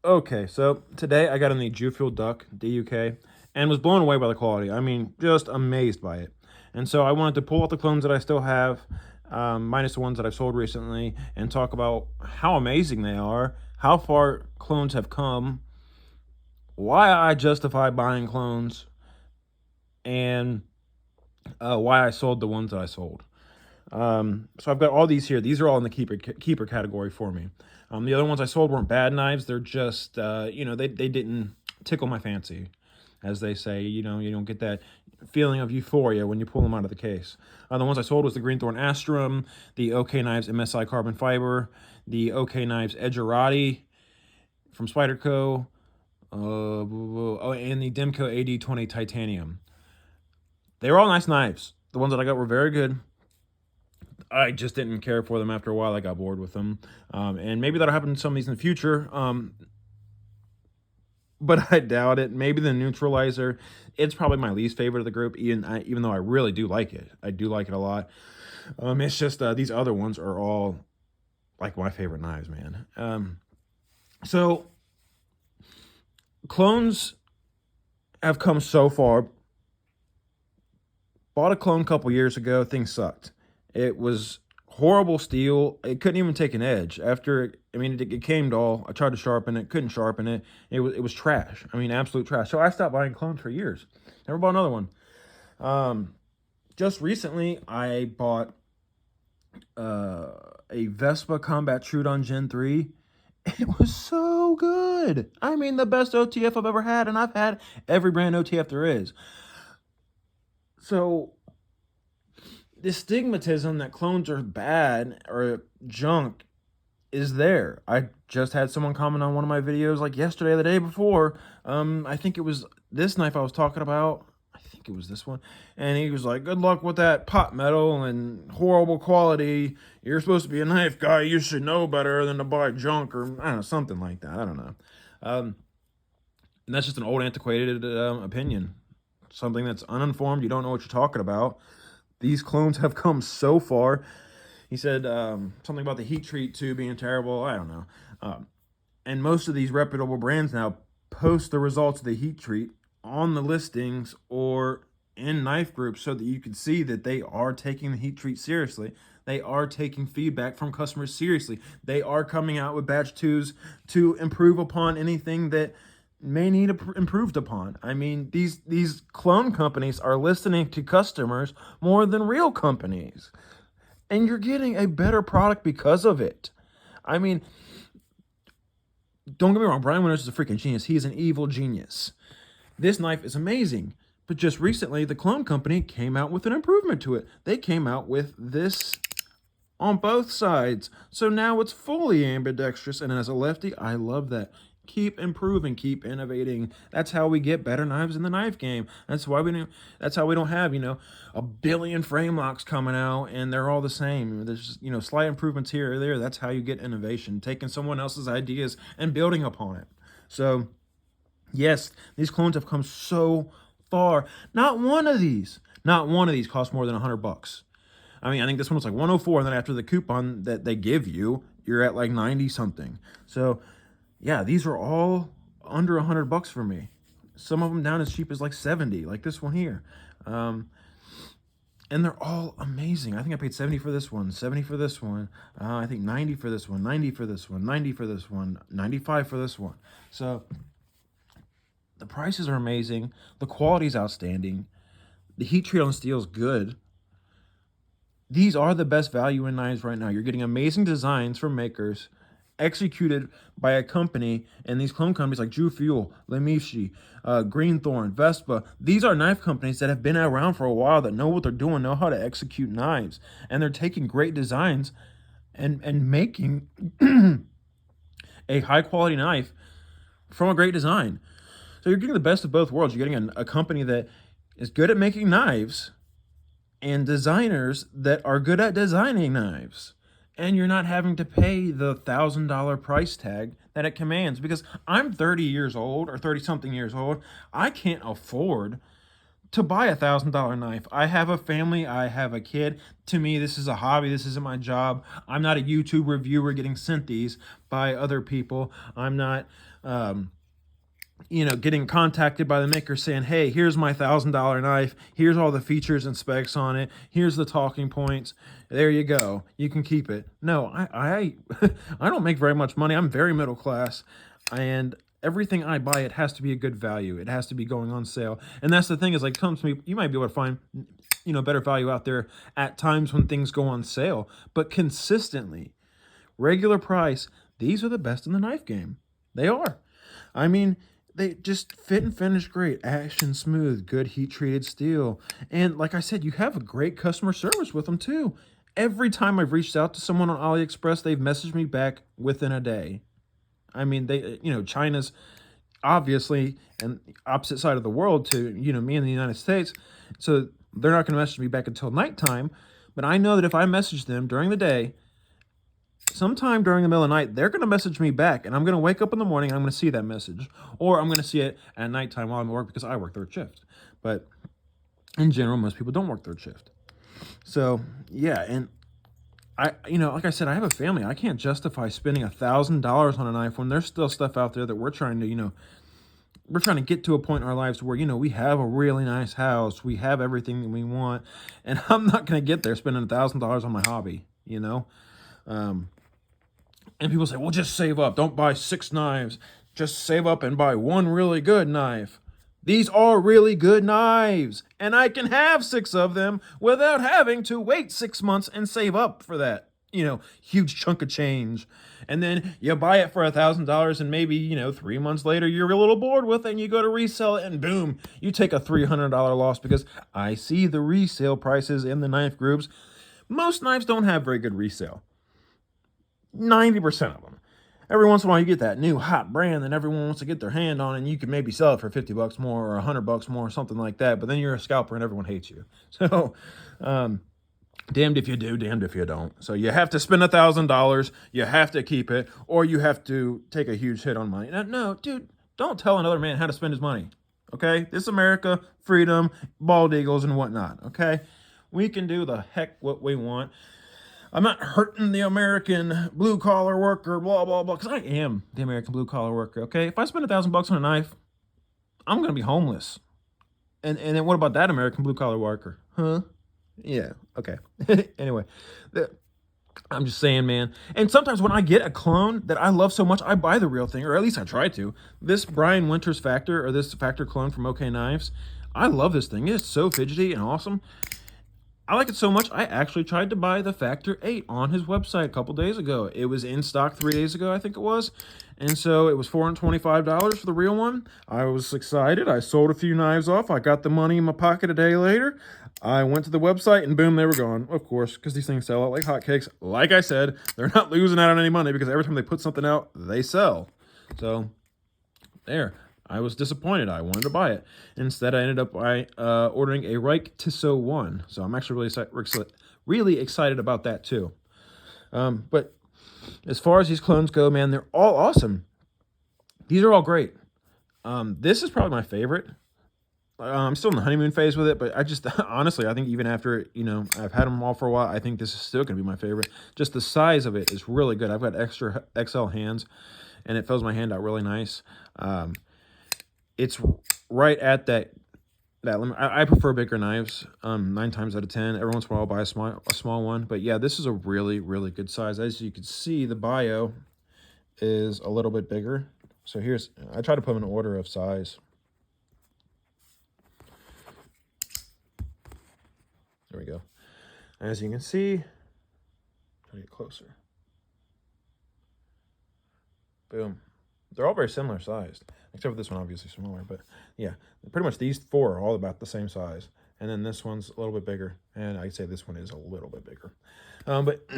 Okay, so today I got in the Jewfield Duck DUK and was blown away by the quality. I mean, just amazed by it. And so I wanted to pull out the clones that I still have, minus the ones that I've sold recently, and talk about how amazing they are, how far clones have come, why I justify buying clones, and why I sold the ones that I sold. So I've got all these here. These are all in the keeper category for me. The other ones I sold weren't bad knives. They're just they didn't tickle my fancy, as they say. You don't get that feeling of euphoria when you pull them out of the case. The ones I sold was the Greenthorn Astrum, the OK Knives MSI carbon fiber, the OK Knives Edgerati from Spyderco, and the Demco AD20 titanium. They were all nice knives. The ones that I got were very good. I just didn't care for them after a while. I got bored with them. And maybe that'll happen to some of these in the future. But I doubt it. Maybe the neutralizer. It's probably my least favorite of the group, even though I really do like it. I do like it a lot. It's just these other ones are all like my favorite knives, man. So clones have come so far. Bought a clone a couple years ago. Things sucked. It was horrible steel. It couldn't even take an edge. It came dull. I tried to sharpen it, couldn't sharpen it. It was trash. I mean, absolute trash. So I stopped buying clones for years. Never bought another one. Just recently, I bought a Vespa Combat Trudon Gen 3. It was so good. I mean, the best OTF I've ever had, and I've had every brand OTF there is. So the stigmatism that clones are bad or junk is there. I just had someone comment on one of my videos like yesterday or the day before. I think it was this knife I was talking about. I think it was this one. And he was like, good luck with that pot metal and horrible quality. You're supposed to be a knife guy. You should know better than to buy junk, or I don't know, something like that. I don't know. And that's just an old antiquated opinion. Something that's uninformed. You don't know what you're talking about. These clones have come so far. He said something about the heat treat too being terrible. I don't know. And most of these reputable brands now post the results of the heat treat on the listings or in knife groups so that you can see that they are taking the heat treat seriously. They are taking feedback from customers seriously. They are coming out with batch 2s to improve upon anything that may need improved upon. I mean, these clone companies are listening to customers more than real companies. And you're getting a better product because of it. I mean, don't get me wrong, Brian Winters is a freaking genius. He is an evil genius. This knife is amazing. But just recently, the clone company came out with an improvement to it. They came out with this on both sides. So now it's fully ambidextrous. And as a lefty, I love that. Keep improving, keep innovating. That's how we get better knives in the knife game. That's how we don't have, a billion frame locks coming out and they're all the same. There's just, slight improvements here or there. That's how you get innovation, taking someone else's ideas and building upon it. So, yes, these clones have come so far. Not one of these costs more than $100. I mean, I think this one was like 104, and then after the coupon that they give you, you're at like 90 something. So, yeah, these are all under $100 for me. Some of them down as cheap as like 70, like this one here. And they're all amazing. I think I paid 70 for this one, 70 for this one. I think 90 for this one, 90 for this one, 90 for this one, 95 for this one. So the prices are amazing. The quality is outstanding. The heat treat on steel is good. These are the best value in knives right now. You're getting amazing designs from makers executed by a company, and these clone companies like Jewfield, Lemichi, Greenthorn, Vespa. These are knife companies that have been around for a while, that know what they're doing, know how to execute knives, and they're taking great designs and making a high quality knife from a great design. So you're getting the best of both worlds. You're getting a company that is good at making knives and designers that are good at designing knives. And you're not having to pay the $1,000 price tag that it commands, because I'm 30 years old or 30 something years old. I can't afford to buy $1,000 knife. I have a family, I have a kid. To me, this is a hobby. This isn't my job. I'm not a YouTube reviewer getting sent these by other people. I'm not, getting contacted by the maker saying, hey, here's my $1,000 knife. Here's all the features and specs on it. Here's the talking points. There you go. You can keep it. No, I I don't make very much money. I'm very middle class, and everything I buy, it has to be a good value. It has to be going on sale. And that's the thing is, like, come to me, you might be able to find, better value out there at times when things go on sale. But consistently, regular price, these are the best in the knife game. They are. I mean, they just fit and finish great. Action smooth, good heat treated steel. And like I said, you have a great customer service with them too. Every time I've reached out to someone on AliExpress, they've messaged me back within a day. I mean, China's obviously an opposite side of the world to, me in the United States. So they're not going to message me back until nighttime. But I know that if I message them during the day, sometime during the middle of the night, they're going to message me back. And I'm going to wake up in the morning, and I'm going to see that message. Or I'm going to see it at nighttime while I'm at work because I work third shift. But in general, most people don't work third shift. So, yeah, and like I said, I have a family. I can't justify spending $1,000 on a knife when there's still stuff out there that we're trying to get to a point in our lives where, we have a really nice house. We have everything that we want. And I'm not going to get there spending $1,000 on my hobby, And people say, well, just save up. Don't buy 6 knives. Just save up and buy one really good knife. These are really good knives, and I can have 6 of them without having to wait 6 months and save up for that, huge chunk of change. And then you buy it for $1,000, and maybe, 3 months later, you're a little bored with it, and you go to resell it, and boom, you take a $300 loss because I see the resale prices in the knife groups. Most knives don't have very good resale. 90% of them. Every once in a while, you get that new hot brand that everyone wants to get their hand on, and you can maybe sell it for $50 more or $100 more or something like that. But then you're a scalper, and everyone hates you. So, damned if you do, damned if you don't. So you have to spend $1,000. You have to keep it, or you have to take a huge hit on money. No, dude, don't tell another man how to spend his money. Okay, this is America, freedom, bald eagles, and whatnot. Okay, we can do the heck what we want. I'm not hurting the American blue-collar worker, blah, blah, blah, because I am the American blue-collar worker, okay? If I spend $1,000 on a knife, I'm going to be homeless. And then what about that American blue-collar worker? Huh? Yeah, okay. Anyway, I'm just saying, man. And sometimes when I get a clone that I love so much, I buy the real thing, or at least I try to. This Brian Winters Factor, or this Factor clone from OK Knives, I love this thing. It's so fidgety and awesome. I like it so much, I actually tried to buy the Factor 8 on his website a couple days ago. It was in stock 3 days ago, I think it was. And so it was $425 for the real one. I was excited. I sold a few knives off. I got the money in my pocket a day later. I went to the website, and boom, they were gone. Of course, because these things sell out like hotcakes. Like I said, they're not losing out on any money because every time they put something out, they sell. So, there. I was disappointed. I wanted to buy it. Instead, I ended up ordering a Reich Tissot 1. So I'm actually really excited about that too. But as far as these clones go, man, they're all awesome. These are all great. This is probably my favorite. I'm still in the honeymoon phase with it, but I just, honestly, I think even after, I've had them all for a while, I think this is still going to be my favorite. Just the size of it is really good. I've got extra XL hands, and it fills my hand out really nice. It's right at that limit. I prefer bigger knives, 9 times out of 10. Every once in a while, I'll buy a small one. But yeah, this is a really, really good size. As you can see, the bio is a little bit bigger. So I try to put them in order of size. There we go. As you can see, try to get closer. Boom. They're all very similar sized, except for this one, obviously smaller. But yeah, pretty much these 4 are all about the same size. And then this one's a little bit bigger. And I'd say this one is a little bit bigger. But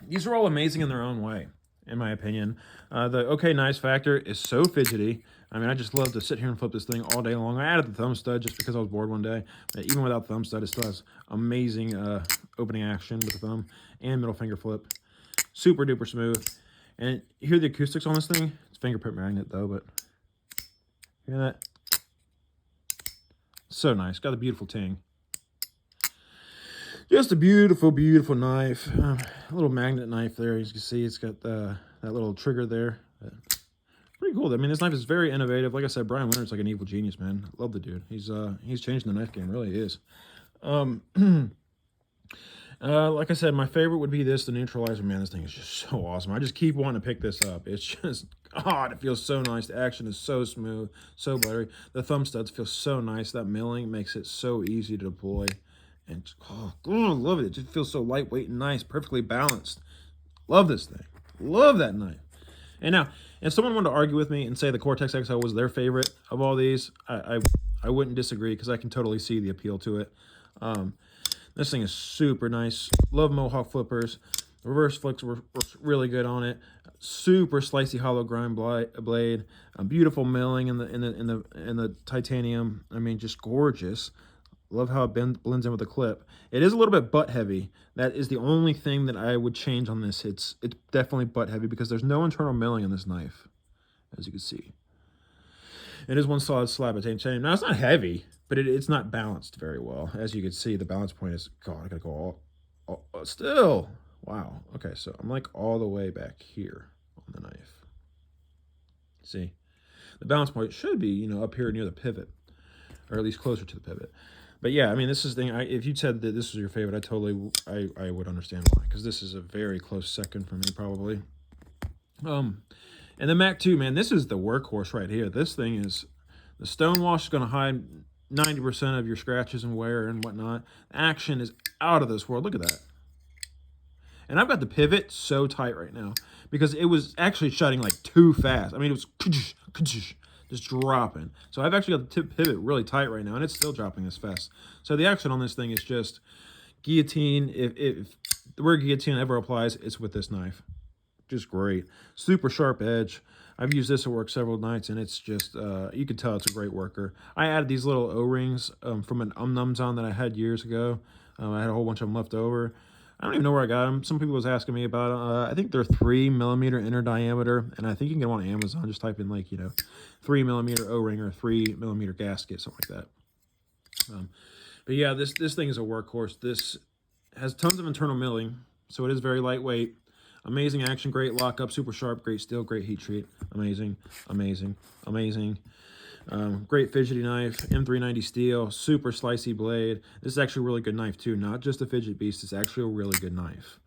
these are all amazing in their own way, in my opinion. The OK Knives Factor is so fidgety. I mean, I just love to sit here and flip this thing all day long. I added the thumb stud just because I was bored one day. But even without the thumb stud, it still has amazing opening action with the thumb and middle finger flip. Super duper smooth. And you hear the acoustics on this thing? It's fingerprint magnet though, but hear that? So nice. Got a beautiful ting. Just a beautiful, beautiful knife. A little magnet knife there. As you can see, it's got that little trigger there. Pretty cool. I mean, this knife is very innovative. Like I said, Brian Winter's like an evil genius, man. Love the dude. He's changing the knife game. Really is. Like I said, my favorite would be this, the Neutralizer. Man, this thing is just so awesome. I just keep wanting to pick this up. It's just, God, it feels so nice. The action is so smooth, so buttery. The thumb studs feel so nice. That milling makes it so easy to deploy. And, oh, I love it. It just feels so lightweight and nice, perfectly balanced. Love this thing. Love that knife. And now, if someone wanted to argue with me and say the Cortex XL was their favorite of all these, I wouldn't disagree because I can totally see the appeal to it. This thing is super nice. Love Mohawk flippers. The reverse flicks were really good on it. Super slicey hollow grind blade. Beautiful milling in the titanium. I mean, just gorgeous. Love how it blends in with the clip. It is a little bit butt heavy. That is the only thing that I would change on this. It's definitely butt heavy because there's no internal milling on this knife, as you can see. It is one solid slab of titanium. Now, it's not heavy, but it's not balanced very well. As you can see, the balance point is, God, I gotta go all still. Wow. Okay, so I'm like all the way back here on the knife. See? The balance point should be, you know, up here near the pivot, or at least closer to the pivot. But yeah, I mean, this is the thing. If you said that this was your favorite, I would understand why, because this is a very close second for me, probably. And the Mac 2, man, this is the workhorse right here. This thing is, the Stonewash is going to hide 90% of your scratches and wear and whatnot. Action is out of this world. Look at that. And I've got the pivot so tight right now because it was actually shutting like too fast. I mean, it was just dropping. So I've actually got the pivot really tight right now, and it's still dropping this fast. So the action on this thing is just guillotine. If the word guillotine ever applies, it's with this knife. Just great. Super sharp edge. I've used this at work several nights, and it's just, you can tell it's a great worker. I added these little O-rings from an Nums on that I had years ago. I had a whole bunch of them left over. I don't even know where I got them. Some people was asking me about it. I think they're 3mm inner diameter, and I think you can get them on Amazon. Just type in, like, you know, 3mm O-ring or 3mm gasket, something like that. But yeah, this thing is a workhorse. This has tons of internal milling, so it is very lightweight. Amazing action, great lockup, super sharp, great steel, great heat treat. Amazing, amazing, amazing. Great fidgety knife, M390 steel, super slicey blade. This is actually a really good knife too, not just a fidget beast. It's actually a really good knife.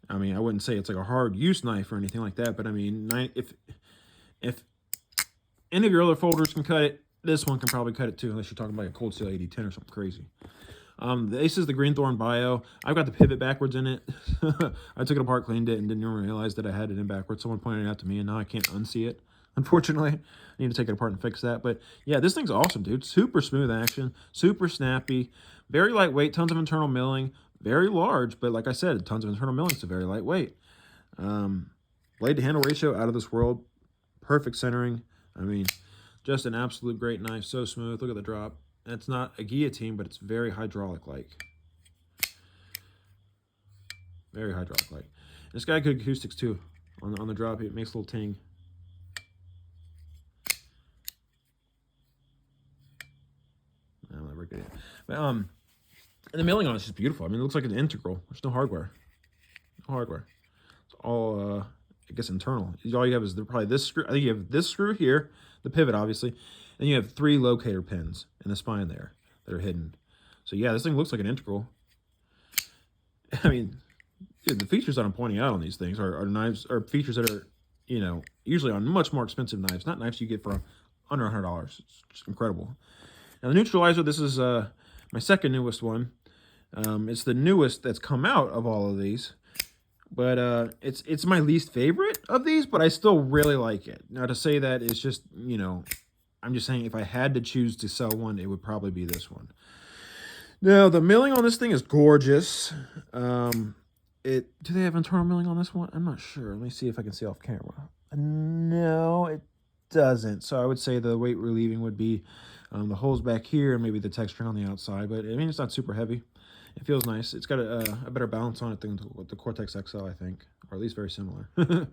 I mean, I wouldn't say it's like a hard use knife or anything like that, but I mean, if any of your other folders can cut it, this one can probably cut it too, unless you're talking about like a Cold Steel 8010 or something crazy. This is the Greenthorn Bio. I've got the pivot backwards in it. I took it apart, cleaned it, and didn't even realize that I had it in backwards. Someone pointed it out to me, and now I can't unsee it. Unfortunately, I need to take it apart and fix that. But yeah, this thing's awesome, dude. Super smooth action, super snappy, very lightweight, tons of internal milling, very large, but like I said, tons of internal milling, so very lightweight. Blade to handle ratio out of this world, perfect centering. I mean, just an absolute great knife, so smooth. Look at the drop. It's not a guillotine, but it's very hydraulic-like. Very hydraulic-like. It's got good acoustics too. On the drop, it makes a little ting. I'll never get it. But and the milling on it is just beautiful. I mean, it looks like an integral. There's no hardware. No hardware. It's all, I guess, internal. All you have is probably this screw. I think you have this screw here, the pivot, obviously. And you have 3 locator pins in the spine there that are hidden. So yeah, this thing looks like an integral. I mean, dude, the features that I'm pointing out on these things are knives, or features that are, you know, usually on much more expensive knives, not knives you get for under $100. It's just incredible. Now the Neutralizer, this is my second newest one. It's the newest that's come out of all of these, but it's my least favorite of these, but I still really like it. Now to say that is just, you know, I'm just saying if I had to choose to sell one, it would probably be this one. Now the milling on this thing is gorgeous. Do they have internal milling on this one? I'm not sure. Let me see if I can see off camera. No, it doesn't. So I would say the weight relieving would be the holes back here and maybe the texturing on the outside. But I mean, it's not super heavy. It feels nice. It's got a better balance on it than the Cortex XL, I think, or at least very similar. It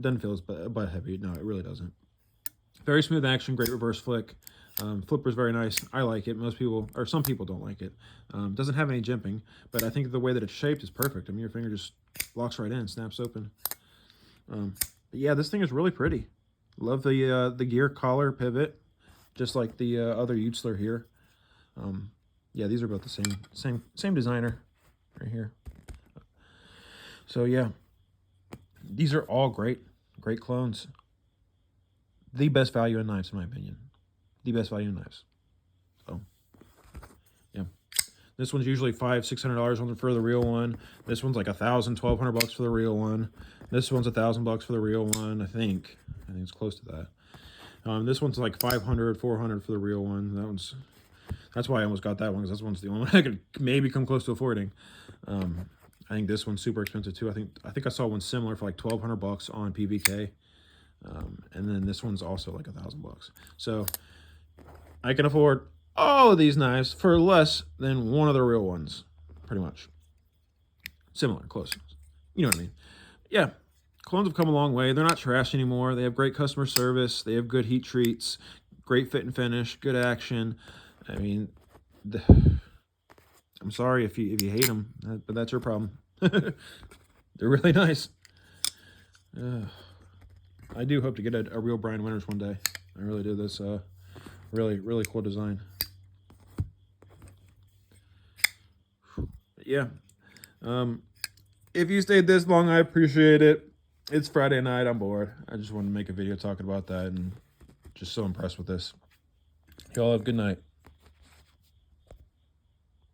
doesn't feel as butt heavy. No, it really doesn't. Very smooth action, great reverse flick. Flipper's very nice. I like it. Most people, or some people don't like it. Doesn't have any jimping, but I think the way that it's shaped is perfect. I mean, your finger just locks right in, snaps open. But yeah, this thing is really pretty. Love the gear collar pivot, just like the other Utzler here. Yeah, these are both the same designer right here. So yeah, these are all great clones. The best value in knives, in my opinion. The best value in knives. So yeah, this one's usually $500-600 for the real one. This one's like $1,000-1,200 for the real one. This one's $1,000 for the real one. I think it's close to that. This one's like $500-400 for the real one. That's why I almost got that one, because this one's the only one I could maybe come close to affording. I think this one's super expensive too. I think I saw one similar for like $1,200 on PVK, and then this one's also like $1,000. So I can afford all of these knives for less than one of the real ones, pretty much. Similar, close. You know what I mean? Yeah, clones have come a long way. They're not trash anymore. They have great customer service. They have good heat treats, great fit and finish, good action. I mean, I'm sorry if you hate them, but that's your problem. They're really nice. I do hope to get a real Brian Winters one day. I really do. This really cool design. Yeah. If you stayed this long, I appreciate it. It's Friday night. I'm bored. I just wanted to make a video talking about that, and just so impressed with this. Y'all have a good night.